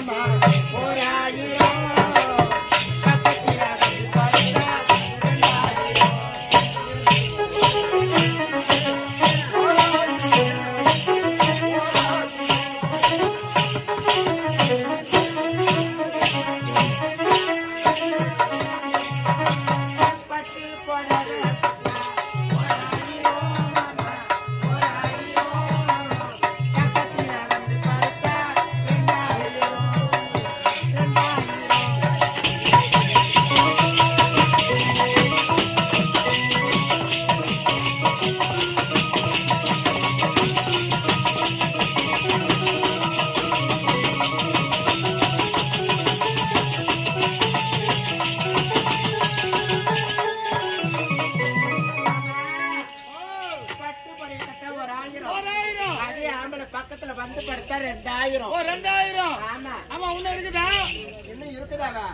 மாமா ஒரு ஆயிரம் பக்கத்துல வந்து படுத்தா 2000 பட்டு போனது பக்கத்துல வந்து படுத்தா 2000. 2000. ஆமா ஆமா உன்ன இருக்குதா? இன்னும் இருக்குதாவா?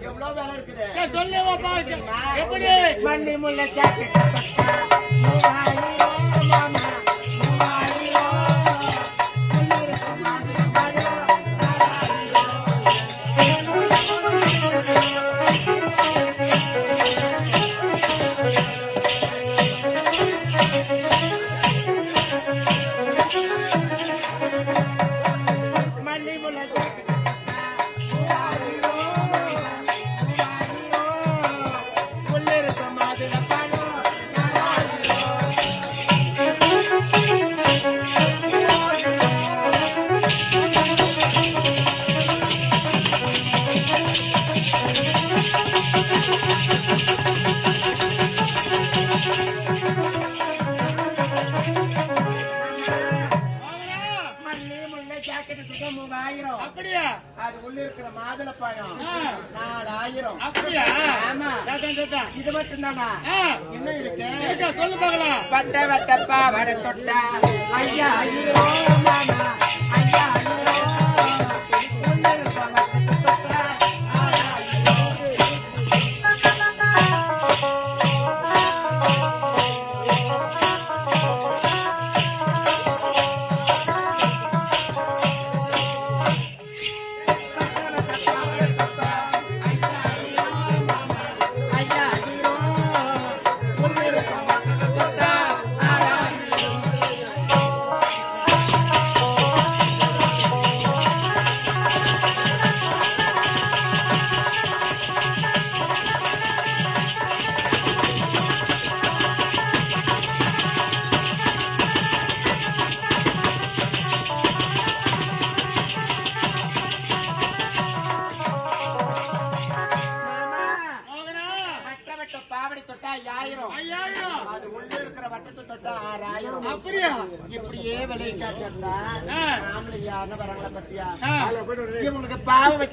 எவ்வளவு வேலை இருக்குது? சொல்லுவா பாரு. எப்படி மண்ணி முள்ள ஜாக்கெட் பட்டா 3000 மாமா 3000 மண்ணி முள்ள ஜாக்கெட் ஜாக்கெட்டுக்கு 3000. அப்படியா? அது உள்ள இருக்கிற மாதுளை பழம் 4000. அப்படியா? ஆமா. இது மட்டும் தானா? இன்னும் இருக்கு. சொல்லு பார்க்கலாம். பட்ட வட்டப்பா வட தொட்டா 5000 மாமா 5000. பாவடி தொட்டா 5000. அது உள்ள இருக்கிற வட்டத்தை தொட்டா 6000. அப்படியா? இப்படியே விலை காட்டிருந்தா ஆம்பளை யாருன்னு வராங்களா பத்தியா? இவங்களுக்கு பாவ